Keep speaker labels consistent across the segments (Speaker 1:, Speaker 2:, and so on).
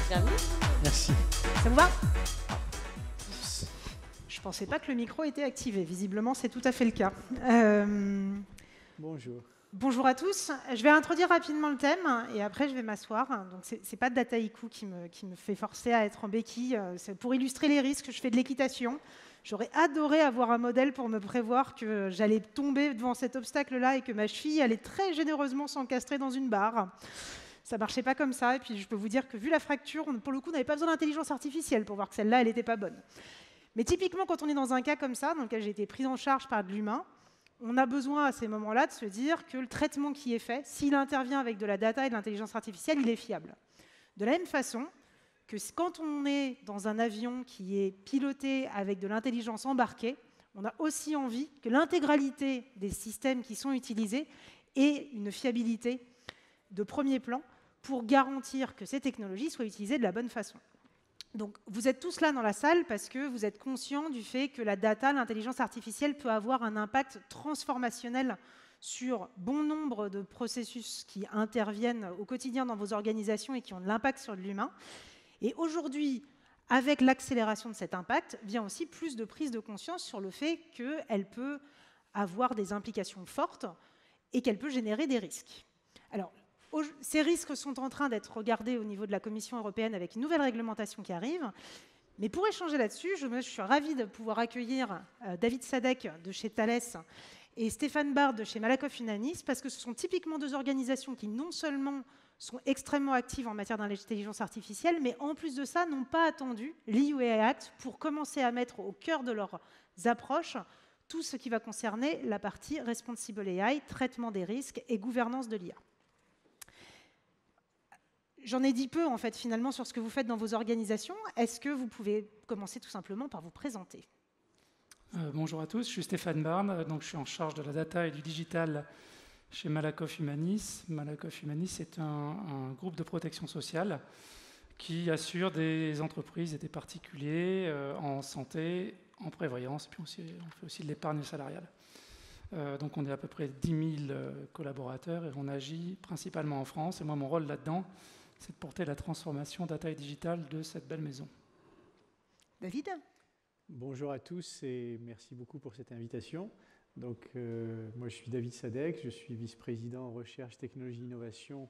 Speaker 1: Bienvenue.
Speaker 2: Merci.
Speaker 3: Ça vous va? Je ne pensais pas que le micro était activé. Visiblement, c'est tout à fait le cas.
Speaker 2: Bonjour.
Speaker 3: Bonjour à tous. Je vais introduire rapidement le thème et après, je vais m'asseoir. Donc, ce n'est pas Dataiku qui me fait forcer à être en béquille. C'est pour illustrer les risques, je fais de l'équitation. J'aurais adoré avoir un modèle pour me prévoir que j'allais tomber devant cet obstacle-là et que ma cheville allait très généreusement s'encastrer dans une barre. Ça ne marchait pas comme ça. Et puis, je peux vous dire que vu la fracture, pour le coup, on n'avait pas besoin d'intelligence artificielle pour voir que celle-là, elle n'était pas bonne. Mais typiquement, quand on est dans un cas comme ça, dans lequel j'ai été prise en charge par de l'humain, on a besoin à ces moments-là de se dire que le traitement qui est fait, s'il intervient avec de la data et de l'intelligence artificielle, il est fiable. De la même façon que quand on est dans un avion qui est piloté avec de l'intelligence embarquée, on a aussi envie que l'intégralité des systèmes qui sont utilisés ait une fiabilité de premier plan pour garantir que ces technologies soient utilisées de la bonne façon. Donc, vous êtes tous là dans la salle parce que vous êtes conscients du fait que la data, l'intelligence artificielle peut avoir un impact transformationnel sur bon nombre de processus qui interviennent au quotidien dans vos organisations et qui ont de l'impact sur de l'humain. Et aujourd'hui, avec l'accélération de cet impact, vient aussi plus de prise de conscience sur le fait qu'elle peut avoir des implications fortes et qu'elle peut générer des risques. Alors, ces risques sont en train d'être regardés au niveau de la Commission européenne avec une nouvelle réglementation qui arrive. Mais pour échanger là-dessus, je suis ravie de pouvoir accueillir David Sadek de chez Thales et Stéphane Bard de chez Malakoff Humanis, parce que ce sont typiquement deux organisations qui non seulement sont extrêmement actives en matière d'intelligence artificielle, mais en plus de ça, n'ont pas attendu l'EU AI Act pour commencer à mettre au cœur de leurs approches tout ce qui va concerner la partie Responsible AI, traitement des risques et gouvernance de l'IA. J'en ai dit peu, en fait, finalement, sur ce que vous faites dans vos organisations. Est-ce que vous pouvez commencer tout simplement par vous présenter?
Speaker 4: Bonjour à tous, je suis Stéphane Barne, donc je suis en charge de la data et du digital chez Malakoff Humanis. Malakoff Humanis est un groupe de protection sociale qui assure des entreprises et des particuliers en santé, en prévoyance, et puis on fait aussi de l'épargne salariale. Donc on est à peu près 10 000 collaborateurs et on agit principalement en France. Et moi, mon rôle là-dedans, c'est de porter la transformation data et digitale de cette belle maison.
Speaker 3: David?
Speaker 2: Bonjour à tous et merci beaucoup pour cette invitation. Donc, moi, je suis David Sadek, je suis vice-président recherche, technologie, innovation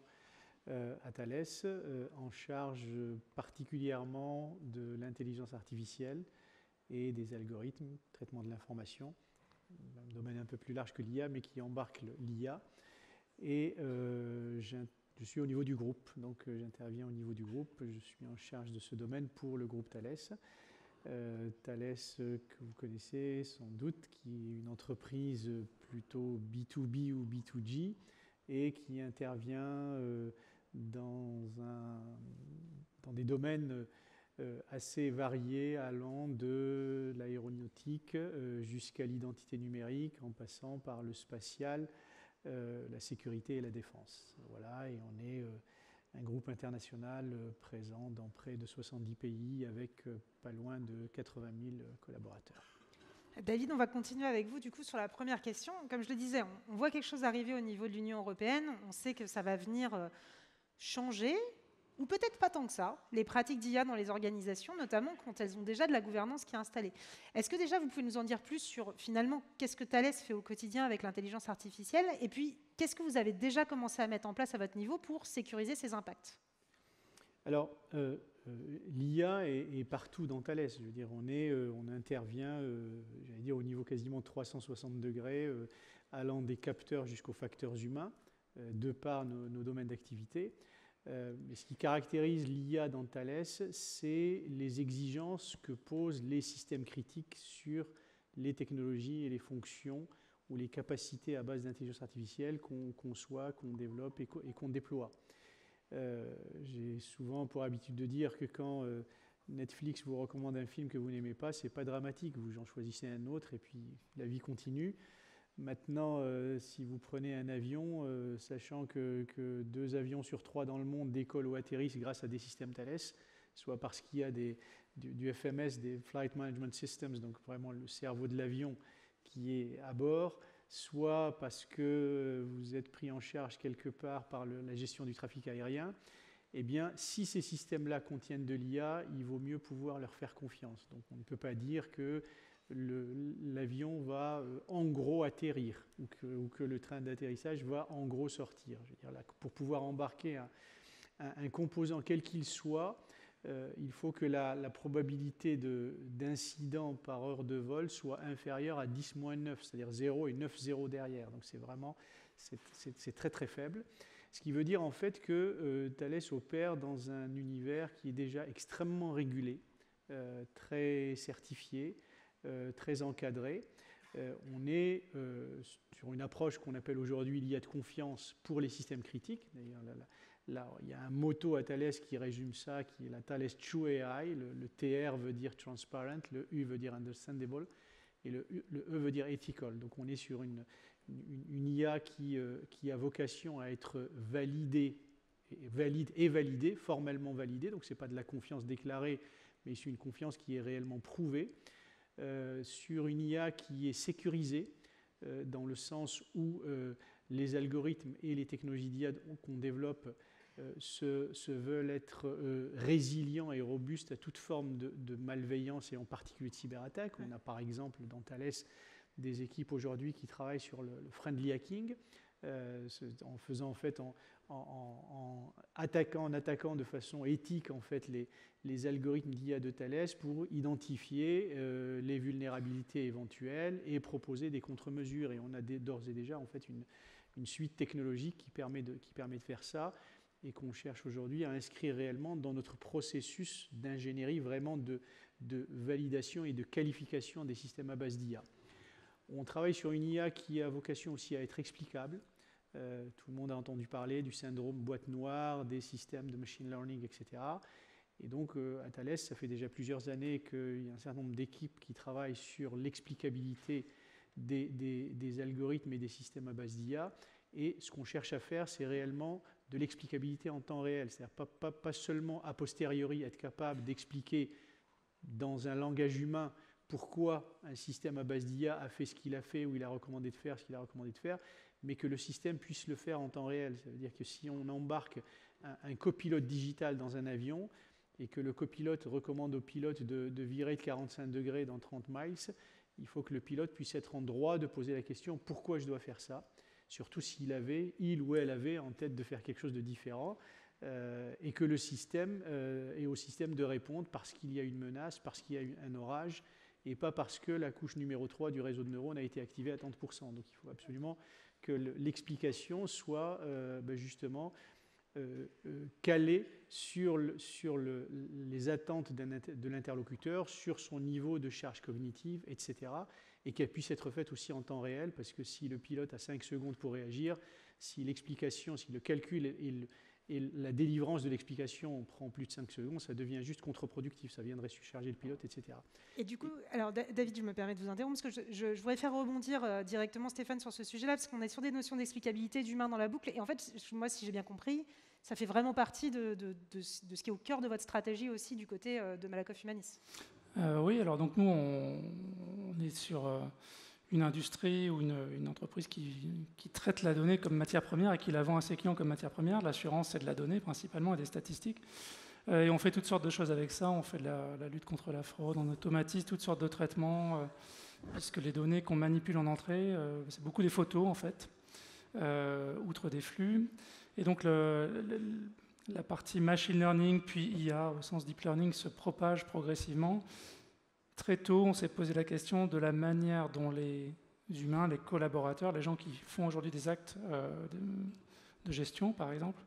Speaker 2: à Thales, en charge particulièrement de l'intelligence artificielle et des algorithmes, traitement de l'information, un domaine un peu plus large que l'IA, mais qui embarque l'IA. Et je suis au niveau du groupe, donc j'interviens au niveau du groupe. Je suis en charge de ce domaine pour le groupe Thales. Thales, que vous connaissez sans doute, qui est une entreprise plutôt B2B ou B2G et qui intervient dans des domaines assez variés, allant de l'aéronautique jusqu'à l'identité numérique, en passant par le spatial, la sécurité et la défense. Voilà, et on est un groupe international présent dans près de 70 pays avec pas loin de 80 000 collaborateurs.
Speaker 3: David, on va continuer avec vous du coup sur la première question. Comme je le disais, on voit quelque chose arriver au niveau de l'Union européenne. On sait que ça va venir changer, ou peut-être pas tant que ça, les pratiques d'IA dans les organisations, notamment quand elles ont déjà de la gouvernance qui est installée. Est-ce que déjà vous pouvez nous en dire plus sur finalement qu'est-ce que Thales fait au quotidien avec l'intelligence artificielle et puis qu'est-ce que vous avez déjà commencé à mettre en place à votre niveau pour sécuriser ces impacts?
Speaker 2: Alors, l'IA est partout dans Thales. Je veux dire, on intervient, j'allais dire, au niveau quasiment 360 degrés, allant des capteurs jusqu'aux facteurs humains, de par nos domaines d'activité. Mais ce qui caractérise l'IA dans Thales, c'est les exigences que posent les systèmes critiques sur les technologies et les fonctions ou les capacités à base d'intelligence artificielle qu'on conçoit, qu'on développe et qu'on déploie. J'ai souvent pour habitude de dire que quand Netflix vous recommande un film que vous n'aimez pas, c'est pas dramatique, vous en choisissez un autre et puis la vie continue. Maintenant, si vous prenez un avion, sachant que 2 avions sur 3 dans le monde décollent ou atterrissent grâce à des systèmes Thales, soit parce qu'il y a du FMS, des Flight Management Systems, donc vraiment le cerveau de l'avion qui est à bord, soit parce que vous êtes pris en charge quelque part par la gestion du trafic aérien, eh bien, si ces systèmes-là contiennent de l'IA, il vaut mieux pouvoir leur faire confiance. Donc on ne peut pas dire que l'avion va en gros atterrir ou que le train d'atterrissage va en gros sortir. Je veux dire, là, pour pouvoir embarquer un composant quel qu'il soit, il faut que la probabilité d'incident par heure de vol soit inférieure à 10-9, c'est-à-dire 0 et 9 zéros derrière. Donc c'est vraiment, c'est très très faible. Ce qui veut dire en fait que Thales opère dans un univers qui est déjà extrêmement régulé, très certifié, très encadré. On est sur une approche qu'on appelle aujourd'hui l'IA de confiance pour les systèmes critiques. D'ailleurs, là, il y a un motto à Thales qui résume ça, qui est la Thales True AI. Le TR veut dire transparent, le U veut dire understandable, et le E veut dire ethical. Donc on est sur une IA qui a vocation à être valide et validée, formellement validée. Donc ce n'est pas de la confiance déclarée, mais c'est une confiance qui est réellement prouvée. Sur une IA qui est sécurisée, dans le sens où les algorithmes et les technologies d'IA qu'on développe se veulent être résilients et robustes à toute forme de malveillance et en particulier de cyberattaque. On a par exemple dans Thales des équipes aujourd'hui qui travaillent sur le friendly hacking, en faisant en fait en attaquant de façon éthique en fait les algorithmes d'IA de Thales pour identifier les vulnérabilités éventuelles et proposer des contre-mesures. Et on a d'ores et déjà en fait une suite technologique qui permet de faire ça et qu'on cherche aujourd'hui à inscrire réellement dans notre processus d'ingénierie vraiment de validation et de qualification des systèmes à base d'IA. On travaille sur une IA qui a vocation aussi à être explicable. Tout le monde a entendu parler du syndrome boîte noire, des systèmes de machine learning, etc. Et donc, à Thales, ça fait déjà plusieurs années qu'il y a un certain nombre d'équipes qui travaillent sur l'explicabilité des algorithmes et des systèmes à base d'IA. Et ce qu'on cherche à faire, c'est réellement de l'explicabilité en temps réel. C'est-à-dire pas seulement a posteriori être capable d'expliquer dans un langage humain pourquoi un système à base d'IA a fait ce qu'il a fait ou il a recommandé de faire ce qu'il a recommandé de faire, mais que le système puisse le faire en temps réel. Ça veut dire que si on embarque un copilote digital dans un avion et que le copilote recommande au pilote de virer de 45 degrés dans 30 miles, il faut que le pilote puisse être en droit de poser la question « Pourquoi je dois faire ça ?» Surtout il ou elle avait en tête de faire quelque chose de différent, et que le système est au système de répondre parce qu'il y a une menace, parce qu'il y a un orage, et pas parce que la couche numéro 3 du réseau de neurones a été activée à 30%. Donc il faut absolument que l'explication soit justement calée sur les attentes de l'interlocuteur, sur son niveau de charge cognitive, etc. Et qu'elle puisse être faite aussi en temps réel, parce que si le pilote a 5 secondes pour réagir, si l'explication, si le calcul et la délivrance de l'explication prend plus de 5 secondes, ça devient juste contre-productif, ça viendrait surcharger le pilote, etc.
Speaker 3: Et du coup, alors David, je me permets de vous interrompre, parce que je voudrais faire rebondir directement Stéphane sur ce sujet-là, parce qu'on est sur des notions d'explicabilité, d'humain dans la boucle, et en fait, moi, si j'ai bien compris, ça fait vraiment partie de ce qui est au cœur de votre stratégie aussi du côté de Malakoff Humanis.
Speaker 4: Oui, alors donc nous, on est sur une industrie ou une entreprise qui traite la donnée comme matière première et qui la vend à ses clients comme matière première. L'assurance, c'est de la donnée principalement et des statistiques. Et on fait toutes sortes de choses avec ça. On fait de la lutte contre la fraude, on automatise toutes sortes de traitements, puisque les données qu'on manipule en entrée, c'est beaucoup des photos en fait, outre des flux. Et donc la partie machine learning puis IA au sens deep learning se propage progressivement. Très tôt, on s'est posé la question de la manière dont les humains, les collaborateurs, les gens qui font aujourd'hui des actes de gestion, par exemple,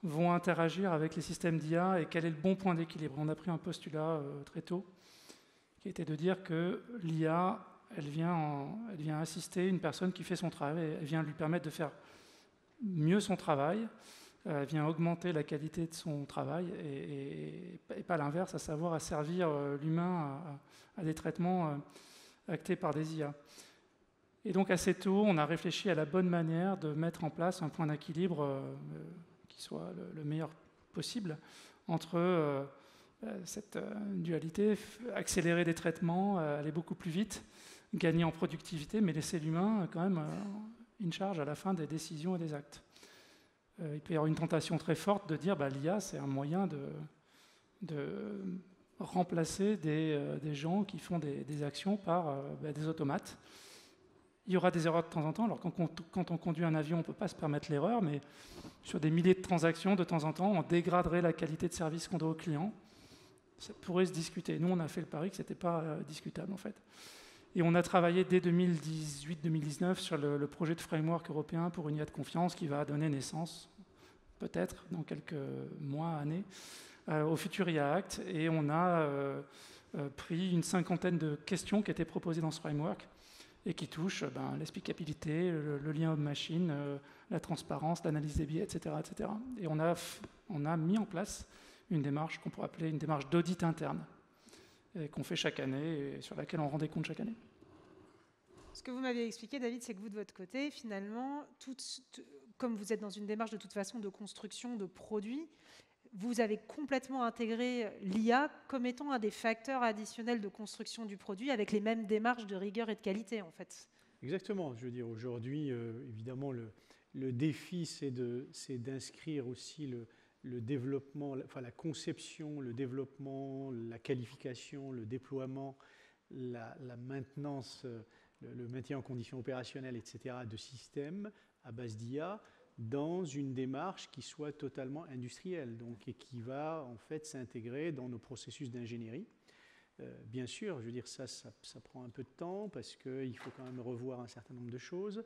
Speaker 4: vont interagir avec les systèmes d'IA et quel est le bon point d'équilibre. On a pris un postulat très tôt, qui était de dire que l'IA, elle vient assister une personne qui fait son travail, elle vient lui permettre de faire mieux son travail, elle vient augmenter la qualité de son travail et pas l'inverse, à savoir à servir l'humain à des traitements actés par des IA. Et donc assez tôt, on a réfléchi à la bonne manière de mettre en place un point d'équilibre qui soit le meilleur possible entre cette dualité, accélérer des traitements, aller beaucoup plus vite, gagner en productivité, mais laisser l'humain quand même in charge à la fin des décisions et des actes. il peut y avoir une tentation très forte de dire l'IA, c'est un moyen de remplacer des gens qui font des actions par des automates. Il y aura des erreurs de temps en temps. Alors quand on conduit un avion, on ne peut pas se permettre l'erreur, mais sur des milliers de transactions, de temps en temps, on dégraderait la qualité de service qu'on doit au client. Ça pourrait se discuter. Nous, on a fait le pari que ce n'était pas discutable, en fait. Et on a travaillé dès 2018-2019 sur le projet de framework européen pour une IA de confiance qui va donner naissance, peut-être, dans quelques mois, années, au futur IA Act. Et on a pris une 50aine de questions qui étaient proposées dans ce framework et qui touchent l'explicabilité, le lien homme-machine, la transparence, l'analyse des biais, etc., etc. Et on a mis en place une démarche qu'on pourrait appeler une démarche d'audit interne, qu'on fait chaque année et sur laquelle on rend des comptes chaque année.
Speaker 3: Ce que vous m'avez expliqué, David, c'est que vous, de votre côté, finalement, comme vous êtes dans une démarche de toute façon de construction de produits, vous avez complètement intégré l'IA comme étant un des facteurs additionnels de construction du produit avec les mêmes démarches de rigueur et de qualité, en fait.
Speaker 2: Exactement. Je veux dire, aujourd'hui, évidemment, le défi, c'est d'inscrire aussi le développement, enfin la conception, le développement, la qualification, le déploiement, la maintenance, le maintien en condition opérationnelle, etc., de systèmes à base d'IA dans une démarche qui soit totalement industrielle, donc, et qui va en fait s'intégrer dans nos processus d'ingénierie. Bien sûr, je veux dire, ça prend un peu de temps parce qu'il faut quand même revoir un certain nombre de choses,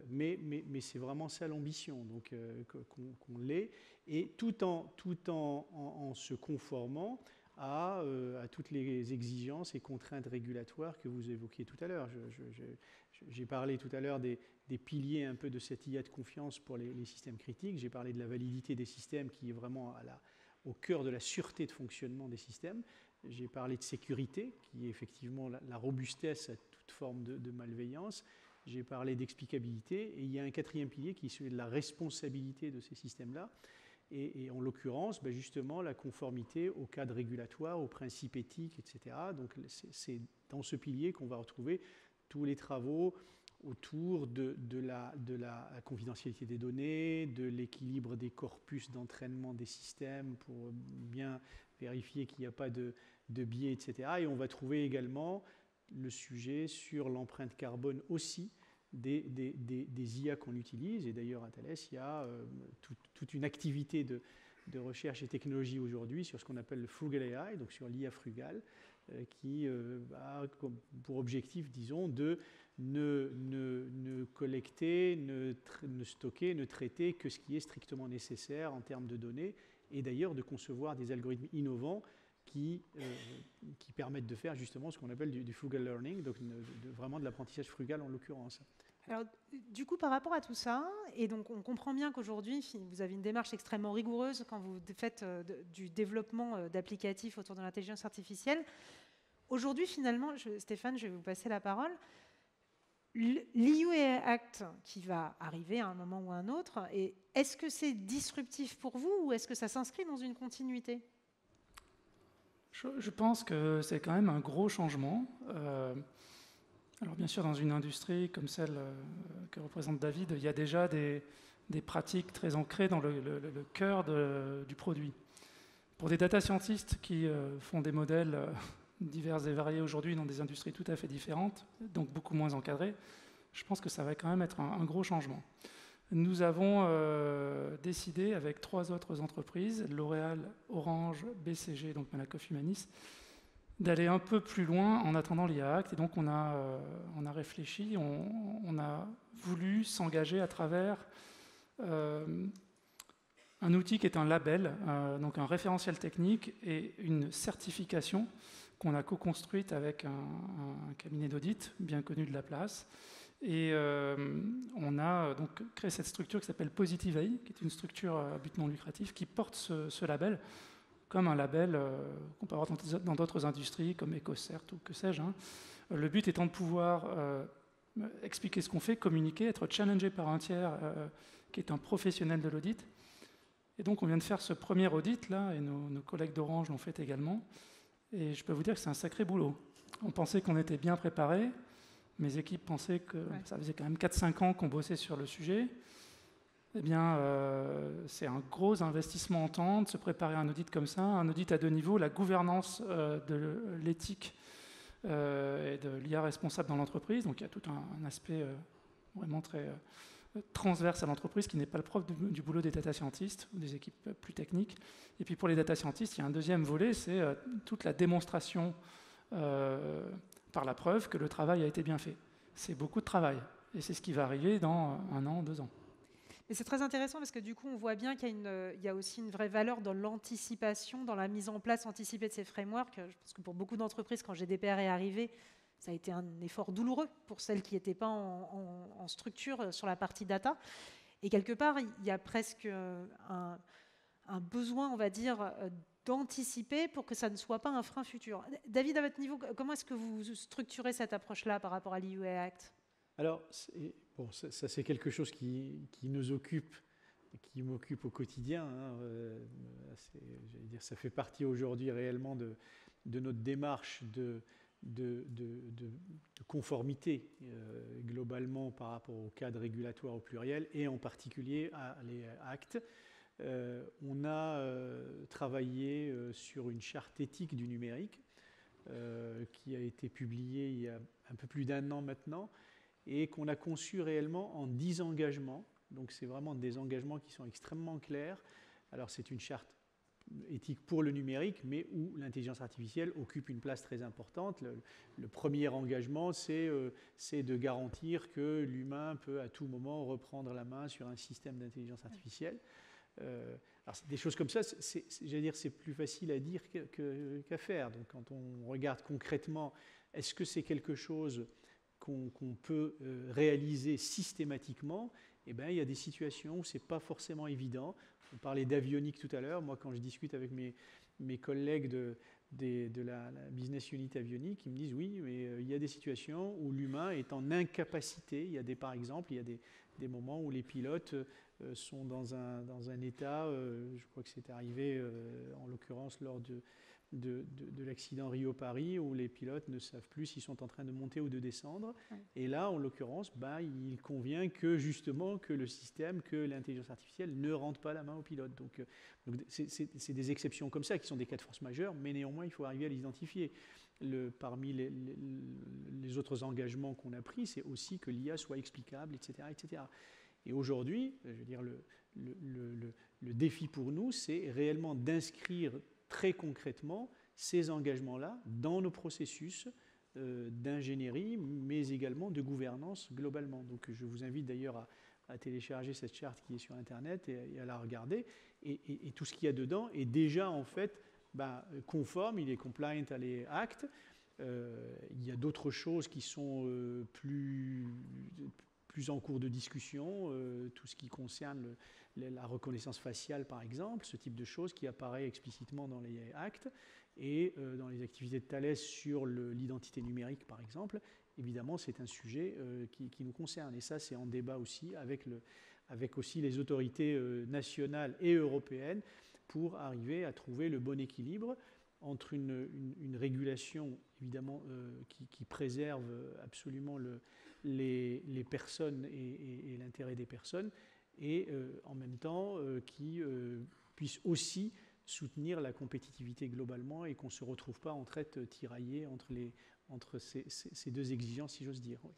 Speaker 2: mais c'est vraiment ça l'ambition, donc qu'on l'ait, et tout en se conformant à toutes les exigences et contraintes régulatoires que vous évoquiez tout à l'heure. J'ai parlé tout à l'heure des piliers un peu de cette IA de confiance pour les systèmes critiques. J'ai parlé de la validité des systèmes qui est vraiment au cœur de la sûreté de fonctionnement des systèmes. J'ai parlé de sécurité, qui est effectivement la robustesse à toute forme de malveillance. J'ai parlé d'explicabilité. Et il y a un quatrième pilier qui est celui de la responsabilité de ces systèmes-là. Et en l'occurrence, justement, la conformité au cadre régulatoire, aux principes éthiques, etc. Donc c'est dans ce pilier qu'on va retrouver tous les travaux autour de la confidentialité des données, de l'équilibre des corpus d'entraînement des systèmes pour bien vérifier qu'il n'y a pas de biais, etc. Et on va trouver également le sujet sur l'empreinte carbone aussi des IA qu'on utilise. Et d'ailleurs, à Thales, il y a toute une activité de recherche et technologie aujourd'hui sur ce qu'on appelle le Frugal AI, donc sur l'IA frugale, qui a pour objectif, disons, de ne collecter, ne stocker, ne traiter que ce qui est strictement nécessaire en termes de données, et d'ailleurs de concevoir des algorithmes innovants qui permettent de faire justement ce qu'on appelle du frugal learning, donc vraiment de l'apprentissage frugal en l'occurrence.
Speaker 3: Alors, du coup, par rapport à tout ça, et donc on comprend bien qu'aujourd'hui, vous avez une démarche extrêmement rigoureuse quand vous faites du développement d'applicatifs autour de l'intelligence artificielle. Aujourd'hui, finalement, Stéphane, je vais vous passer la parole. L'EU Act qui va arriver à un moment ou à un autre, est-ce que c'est disruptif pour vous ou est-ce que ça s'inscrit dans une continuité ?
Speaker 4: Je pense que c'est quand même un gros changement. Alors bien sûr, dans une industrie comme celle que représente David, il y a déjà des pratiques très ancrées dans le cœur du produit. Pour des data scientists qui font des modèles divers et variés aujourd'hui dans des industries tout à fait différentes, donc beaucoup moins encadrées, je pense que ça va quand même être un gros changement. Nous avons décidé avec 3 autres entreprises, L'Oréal, Orange, BCG, donc Malakoff Humanis, d'aller un peu plus loin en attendant l'IA Act. Et donc on a réfléchi, on a voulu s'engager à travers un outil qui est un label, donc un référentiel technique et une certification qu'on a co-construite avec un cabinet d'audit bien connu de la place. Et on a donc créé cette structure qui s'appelle Positive AI, qui est une structure à but non lucratif qui porte ce label comme un label qu'on peut avoir dans d'autres industries comme EcoCert ou que sais-je. Le but étant de pouvoir expliquer ce qu'on fait, communiquer, être challengé par un tiers qui est un professionnel de l'audit. Et donc on vient de faire ce premier audit là, et nos collègues d'Orange l'ont fait également. Et je peux vous dire que c'est un sacré boulot. On pensait qu'on était bien préparés. Mes équipes pensaient que ça faisait quand même 4-5 ans qu'on bossait sur le sujet. Eh bien, c'est un gros investissement en temps de se préparer à un audit comme ça, un audit à 2 niveaux, la gouvernance de l'éthique et de l'IA responsable dans l'entreprise. Donc il y a tout un aspect vraiment très transverse à l'entreprise qui n'est pas le propre du boulot des data scientists ou des équipes plus techniques. Et puis pour les data scientists, il y a un deuxième volet, c'est toute la démonstration par la preuve que le travail a été bien fait. C'est beaucoup de travail et c'est ce qui va arriver dans 1 an, 2 ans.
Speaker 3: Et c'est très intéressant parce que du coup, on voit bien qu'il y a aussi une vraie valeur dans l'anticipation, dans la mise en place anticipée de ces frameworks. Je pense que pour beaucoup d'entreprises, quand GDPR est arrivé, ça a été un effort douloureux pour celles qui n'étaient pas en structure sur la partie data. Et quelque part, il y a presque un besoin, on va dire, d'anticiper pour que ça ne soit pas un frein futur. David, à votre niveau, comment est-ce que vous structurez cette approche-là par rapport à l'EU Act ?
Speaker 2: Alors, bon, ça c'est quelque chose qui nous occupe, qui m'occupe au quotidien. Hein, j'allais dire, ça fait partie aujourd'hui réellement de notre démarche de conformité globalement par rapport au cadre régulatoire au pluriel et en particulier à les actes. On a travaillé sur une charte éthique du numérique qui a été publiée il y a un peu plus d'1 an maintenant, et qu'on a conçu réellement en 10 engagements. Donc c'est vraiment des engagements qui sont extrêmement clairs. Alors c'est une charte éthique pour le numérique, mais où l'intelligence artificielle occupe une place très importante. Le premier engagement, c'est de garantir que l'humain peut à tout moment reprendre la main sur un système d'intelligence artificielle. Alors des choses comme ça, j'allais dire, c'est plus facile à dire qu'à faire. Donc quand on regarde concrètement, est-ce que c'est quelque chose qu'on peut réaliser systématitimement, eh bien, il y a des situations où ce n'est pas forcément évident. On parlait d'avionique tout à l'heure. Moi, quand je discute avec mes collègues de la business unit avionique, ils me disent oui, mais il y a des situations où l'humain est en incapacité. Par exemple, il y a des moments où les pilotes sont dans un état, je crois que c'est arrivé en l'occurrence lors de l'accident Rio-Paris, où les pilotes ne savent plus s'ils sont en train de monter ou de descendre. Ouais. Et là, en l'occurrence, il convient que justement que le système, que l'intelligence artificielle ne rentre pas la main au pilote. Donc c'est des exceptions comme ça qui sont des cas de force majeure, mais néanmoins, il faut arriver à les identifier. Parmi les autres engagements qu'on a pris, c'est aussi que l'IA soit explicable, etc., etc. Et aujourd'hui, je veux dire, le défi pour nous, c'est réellement d'inscrire très concrètement ces engagements-là dans nos processus d'ingénierie, mais également de gouvernance globalement. Donc je vous invite d'ailleurs à télécharger cette charte qui est sur Internet et à la regarder. Et tout ce qu'il y a dedans est déjà en fait conforme, il est compliant à les actes. Il y a d'autres choses qui sont plus en cours de discussion, tout ce qui concerne la reconnaissance faciale par exemple, ce type de choses qui apparaît explicitement dans les actes et dans les activités de Thales sur l'identité numérique par exemple. Évidemment, c'est un sujet qui nous concerne et ça c'est en débat aussi avec aussi les autorités nationales et européennes pour arriver à trouver le bon équilibre entre une régulation évidemment qui préserve absolument les personnes et l'intérêt des personnes, et en même temps qui puisse aussi soutenir la compétitivité globalement et qu'on ne se retrouve pas en traite tiraillé entre ces deux exigences, si j'ose dire. Oui.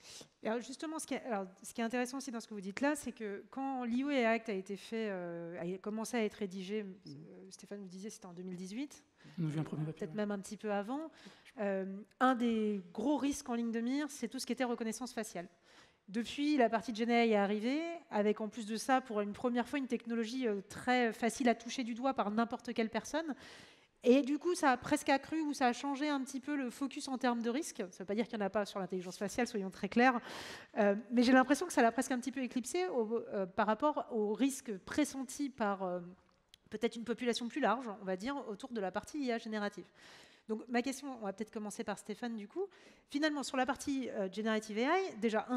Speaker 3: Et alors justement, ce qui est intéressant aussi dans ce que vous dites là, c'est que quand l'EU Act a été fait, a commencé à être rédigé, Stéphane vous disait c'était en 2018, peut-être même un petit peu avant, un des gros risques en ligne de mire, c'est tout ce qui était reconnaissance faciale. Depuis, la partie de GenAI est arrivée, avec en plus de ça, pour une première fois, une technologie très facile à toucher du doigt par n'importe quelle personne. Et du coup, ça a presque accru ou ça a changé un petit peu le focus en termes de risque. Ça ne veut pas dire qu'il n'y en a pas sur l'intelligence faciale, soyons très clairs. Mais j'ai l'impression que ça l'a presque un petit peu éclipsé par rapport aux risques pressentis par peut-être une population plus large, on va dire, autour de la partie IA générative. Donc ma question, on va peut-être commencer par Stéphane du coup. Finalement, sur la partie Generative AI, déjà,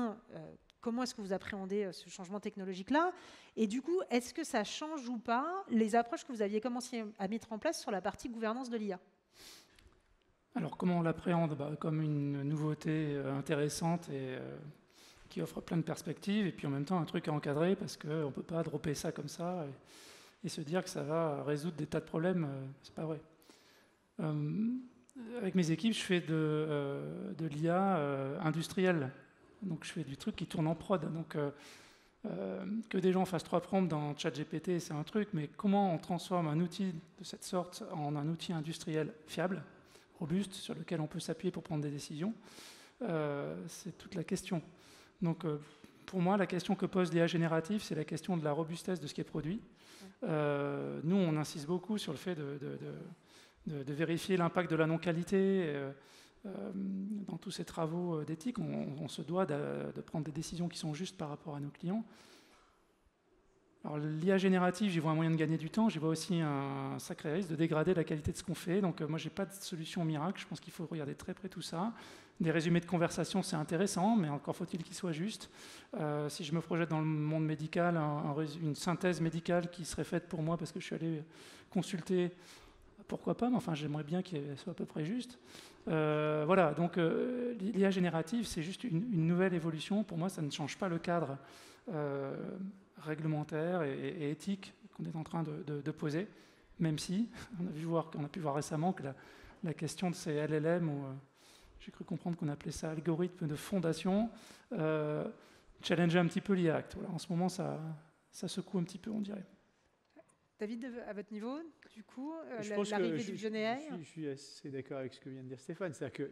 Speaker 3: comment est-ce que vous appréhendez ce changement technologique-là? Et du coup, est-ce que ça change ou pas les approches que vous aviez commencé à mettre en place sur la partie gouvernance de l'IA?
Speaker 4: Alors, comment on l'appréhende? Comme une nouveauté intéressante et qui offre plein de perspectives, et puis en même temps un truc à encadrer, parce qu'on ne peut pas dropper ça comme ça et se dire que ça va résoudre des tas de problèmes, c'est pas vrai. Avec mes équipes, je fais de l'IA industrielle, donc je fais du truc qui tourne en prod. Donc que des gens fassent 3 prompts dans ChatGPT, c'est un truc, mais comment on transforme un outil de cette sorte en un outil industriel fiable, robuste, sur lequel on peut s'appuyer pour prendre des décisions, c'est toute la question. Donc pour moi, la question que pose l'IA générative, c'est la question de la robustesse de ce qui est produit. Nous, on insiste beaucoup sur le fait de vérifier l'impact de la non-qualité. Dans tous ces travaux d'éthique, on se doit de prendre des décisions qui sont justes par rapport à nos clients. Alors l'IA générative, j'y vois un moyen de gagner du temps, j'y vois aussi un sacré risque de dégrader la qualité de ce qu'on fait. Donc moi, j'ai pas de solution miracle, je pense qu'il faut regarder très près tout ça. Des résumés de conversation, c'est intéressant, mais encore faut-il qu'ils soient justes. Si je me projette dans le monde médical, une synthèse médicale qui serait faite pour moi parce que je suis allé consulter, pourquoi pas, mais enfin j'aimerais bien qu'elle soit à peu près juste. Voilà, donc l'IA générative, c'est juste une nouvelle évolution. Pour moi, ça ne change pas le cadre réglementaire et éthique qu'on est en train de poser, même si on a pu voir récemment que la question de ces LLM, ou j'ai cru comprendre qu'on appelait ça algorithme de fondation, challengeait un petit peu l'IA Act. Voilà, en ce moment, ça secoue un petit peu, on dirait.
Speaker 3: David, à votre niveau, du coup,
Speaker 2: l'arrivée
Speaker 3: du Gen AI.
Speaker 2: Je suis assez d'accord avec ce que vient de dire Stéphane. C'est-à-dire que,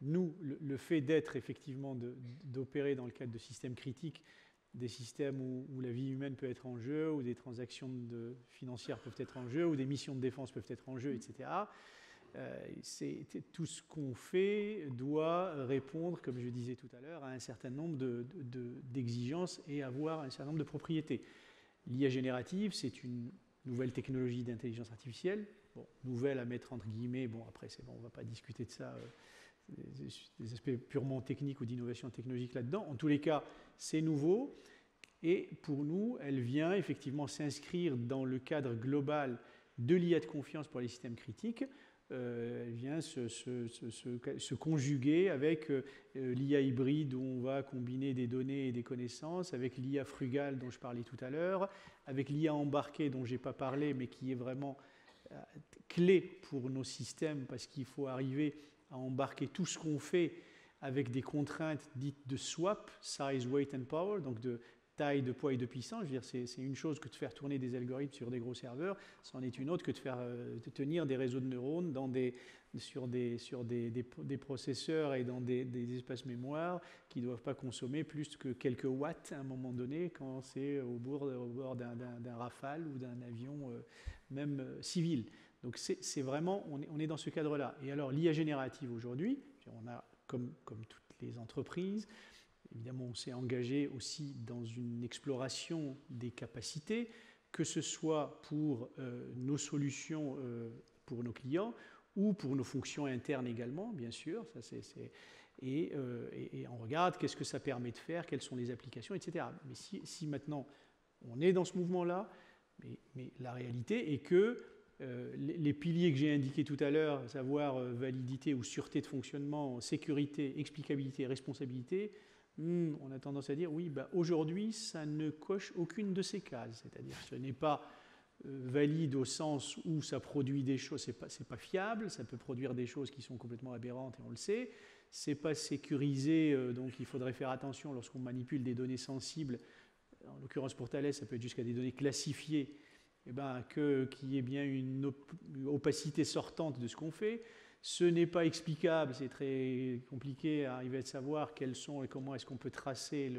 Speaker 2: nous, le fait d'être effectivement, d'opérer dans le cadre de systèmes critiques, des systèmes où la vie humaine peut être en jeu, où des transactions financières peuvent être en jeu, où des missions de défense peuvent être en jeu, etc., tout ce qu'on fait doit répondre, comme je disais tout à l'heure, à un certain nombre d'exigences et avoir un certain nombre de propriétés. L'IA générative, c'est une nouvelle technologie d'intelligence artificielle, nouvelle à mettre entre guillemets, après c'est bon, on ne va pas discuter de ça, des aspects purement techniques ou d'innovation technologique là-dedans. En tous les cas, c'est nouveau, et pour nous, elle vient effectivement s'inscrire dans le cadre global de l'IA de confiance pour les systèmes critiques. Elle vient se conjuguer avec l'IA hybride où on va combiner des données et des connaissances, avec l'IA frugale dont je parlais tout à l'heure, avec l'IA embarquée dont je n'ai pas parlé mais qui est vraiment clé pour nos systèmes parce qu'il faut arriver à embarquer tout ce qu'on fait avec des contraintes dites de swap, size, weight and power, donc de taille, de poids et de puissance. Je veux dire, c'est une chose que de faire tourner des algorithmes sur des gros serveurs, c'en est une autre que de tenir des réseaux de neurones sur des processeurs et dans des espaces mémoire qui ne doivent pas consommer plus que quelques watts à un moment donné quand c'est au bord d'un Rafale ou d'un avion même civil. Donc c'est vraiment, on est dans ce cadre-là. Et alors l'IA générative aujourd'hui, on a comme toutes les entreprises, évidemment, on s'est engagé aussi dans une exploration des capacités, que ce soit pour nos solutions pour nos clients ou pour nos fonctions internes également, bien sûr. Et on regarde qu'est-ce que ça permet de faire, quelles sont les applications, etc. Mais si maintenant on est dans ce mouvement-là, mais la réalité est que les piliers que j'ai indiqués tout à l'heure, à savoir validité ou sûreté de fonctionnement, sécurité, explicabilité, responsabilité, on a tendance à dire oui, aujourd'hui ça ne coche aucune de ces cases, c'est-à-dire ce n'est pas valide au sens où ça produit des choses, c'est pas fiable, ça peut produire des choses qui sont complètement aberrantes et on le sait, c'est pas sécurisé, donc il faudrait faire attention lorsqu'on manipule des données sensibles, en l'occurrence pour Thales ça peut être jusqu'à des données classifiées, qu'il y ait bien une opacité sortante de ce qu'on fait. Ce n'est pas explicable, c'est très compliqué à arriver à savoir quelles sont et comment est-ce qu'on peut tracer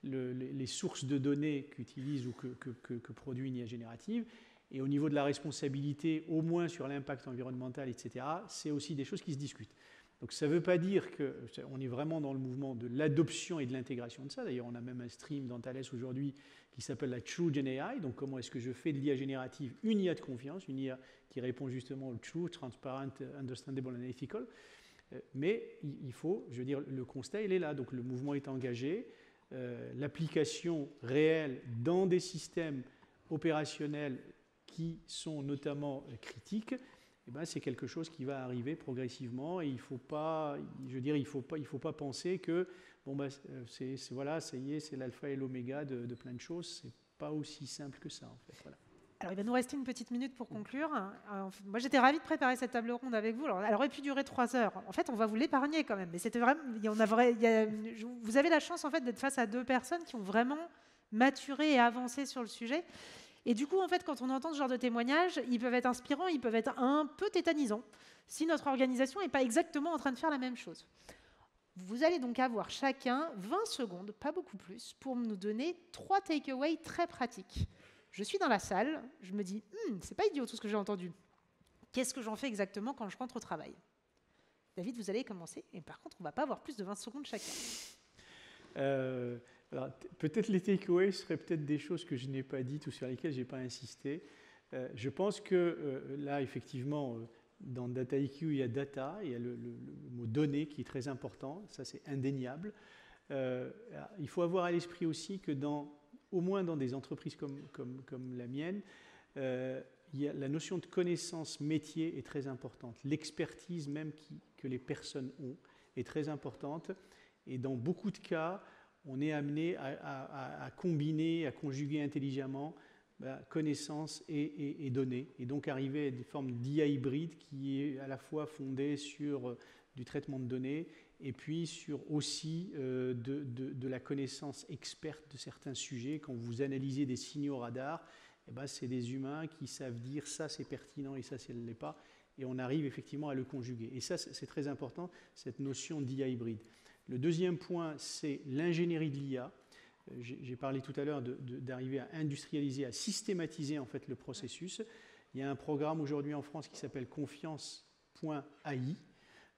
Speaker 2: les sources de données qu'utilise ou que produit une IA générative. Et au niveau de la responsabilité, au moins sur l'impact environnemental, etc., c'est aussi des choses qui se discutent. Donc ça ne veut pas dire qu'on est vraiment dans le mouvement de l'adoption et de l'intégration de ça. D'ailleurs, on a même un stream dans Thales aujourd'hui qui s'appelle la True Gen AI. Donc comment est-ce que je fais de l'IA générative une IA de confiance, une IA qui répond justement au True, Transparent, Understandable and Ethical. Mais il faut, je veux dire, le constat, il est là. Donc le mouvement est engagé. L'application réelle dans des systèmes opérationnels qui sont notamment critiques, eh ben, c'est quelque chose qui va arriver progressivement et il faut pas, je veux dire, il faut pas penser que bon, ben, voilà, ça y est, c'est l'alpha et l'oméga de plein de choses. C'est pas aussi simple que ça, en fait. Voilà.
Speaker 3: Alors, il va nous rester une petite minute pour conclure. Moi, j'étais ravie de préparer cette table ronde avec vous. Alors, elle aurait pu durer 3 heures. En fait, on va vous l'épargner quand même. Mais c'était vraiment, vous avez la chance en fait d'être face à 2 personnes qui ont vraiment maturé et avancé sur le sujet. Et du coup, en fait, quand on entend ce genre de témoignages, ils peuvent être inspirants, ils peuvent être un peu tétanisants si notre organisation n'est pas exactement en train de faire la même chose. Vous allez donc avoir chacun 20 secondes, pas beaucoup plus, pour nous donner 3 takeaways très pratiques. Je suis dans la salle, je me dis, c'est pas idiot tout ce que j'ai entendu. Qu'est-ce que j'en fais exactement quand je rentre au travail? David, vous allez commencer. Et par contre, on ne va pas avoir plus de 20 secondes chacun.
Speaker 2: Peut-être les takeaways seraient peut-être des choses que je n'ai pas dites ou sur lesquelles je n'ai pas insisté. Je pense que là, effectivement, dans DataIQ, il y a data, il y a le mot données qui est très important. Ça, c'est indéniable. Il faut avoir à l'esprit aussi que au moins dans des entreprises comme la mienne, la notion de connaissance métier est très importante. L'expertise même que les personnes ont est très importante. Et dans beaucoup de cas, on est amené à combiner, à conjuguer intelligemment connaissances et données. Et donc arriver à des formes d'IA hybride qui est à la fois fondée sur du traitement de données et puis sur aussi de la connaissance experte de certains sujets. Quand vous analysez des signaux radar, c'est des humains qui savent dire ça c'est pertinent et ça ne l'est pas. Et on arrive effectivement à le conjuguer. Et ça, c'est très important, cette notion d'IA hybride. Le deuxième point, c'est l'ingénierie de l'IA. J'ai parlé tout à l'heure d'arriver à industrialiser, à systématiser en fait le processus. Il y a un programme aujourd'hui en France qui s'appelle Confiance.ai,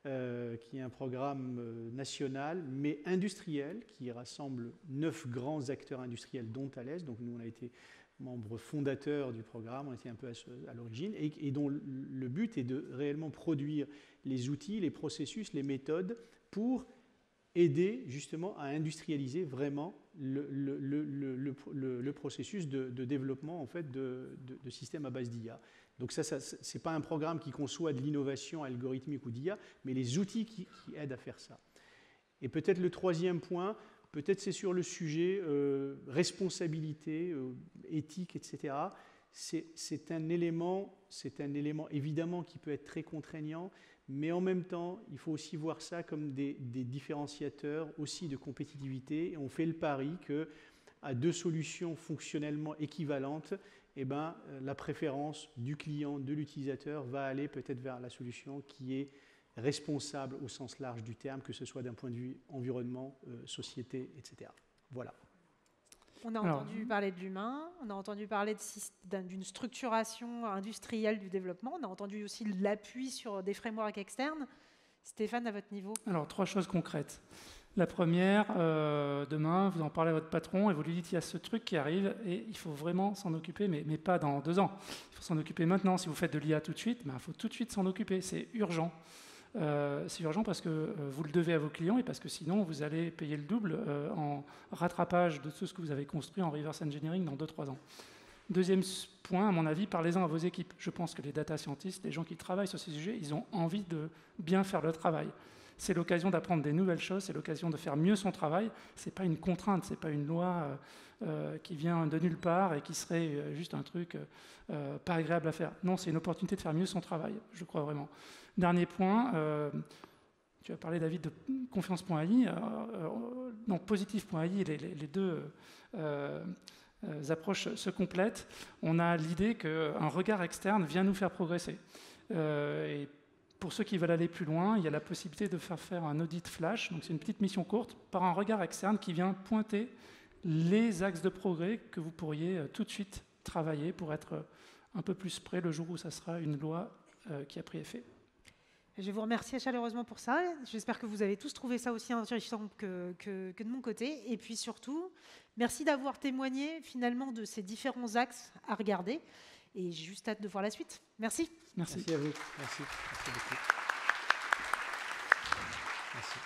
Speaker 2: qui est un programme national, mais industriel, qui rassemble 9 grands acteurs industriels, dont Thales. Donc nous, on a été membre fondateur du programme, on était un peu à l'origine, et dont le but est de réellement produire les outils, les processus, les méthodes pour aider justement à industrialiser vraiment le processus de développement en fait, de systèmes à base d'IA. Donc ça ce n'est pas un programme qui conçoit de l'innovation algorithmique ou d'IA, mais les outils qui aident à faire ça. Et peut-être le troisième point, peut-être c'est sur le sujet responsabilité, éthique, etc. C'est un élément évidemment qui peut être très contraignant, mais en même temps, il faut aussi voir ça comme des différenciateurs aussi de compétitivité. Et on fait le pari qu'à 2 solutions fonctionnellement équivalentes, la préférence du client, de l'utilisateur, va aller peut-être vers la solution qui est responsable au sens large du terme, que ce soit d'un point de vue environnement, société, etc. Voilà.
Speaker 3: On a entendu parler de l'humain, on a entendu parler d'une structuration industrielle du développement, on a entendu aussi l'appui sur des frameworks externes. Stéphane, à votre niveau? Alors,
Speaker 4: 3 choses concrètes. La première, demain, vous en parlez à votre patron et vous lui dites il y a ce truc qui arrive et il faut vraiment s'en occuper, mais pas dans 2 ans. Il faut s'en occuper maintenant. Si vous faites de l'IA tout de suite, il faut tout de suite s'en occuper. C'est urgent. C'est urgent parce que vous le devez à vos clients et parce que sinon vous allez payer le double en rattrapage de tout ce que vous avez construit en reverse engineering dans 2-3 ans. Deuxième point, à mon avis, parlez-en à vos équipes. Je pense que les data scientists, les gens qui travaillent sur ces sujets, ils ont envie de bien faire leur travail. C'est l'occasion d'apprendre des nouvelles choses, c'est l'occasion de faire mieux son travail. Ce n'est pas une contrainte, ce n'est pas une loi qui vient de nulle part et qui serait juste un truc pas agréable à faire. Non, c'est une opportunité de faire mieux son travail, je crois vraiment. Dernier point, tu as parlé, David, de confiance.ai. Donc, positif.ai, les 2 approches se complètent. On a l'idée qu'un regard externe vient nous faire progresser. Et pour ceux qui veulent aller plus loin, il y a la possibilité de faire un audit flash. Donc, c'est une petite mission courte par un regard externe qui vient pointer les axes de progrès que vous pourriez tout de suite travailler pour être un peu plus près le jour où ça sera une loi qui a pris effet.
Speaker 3: Je vais vous remercier chaleureusement pour ça. J'espère que vous avez tous trouvé ça aussi intéressant que de mon côté. Et puis surtout, merci d'avoir témoigné finalement de ces différents axes à regarder. Et j'ai juste hâte de voir la suite. Merci.
Speaker 2: Merci à vous. Merci beaucoup. Merci.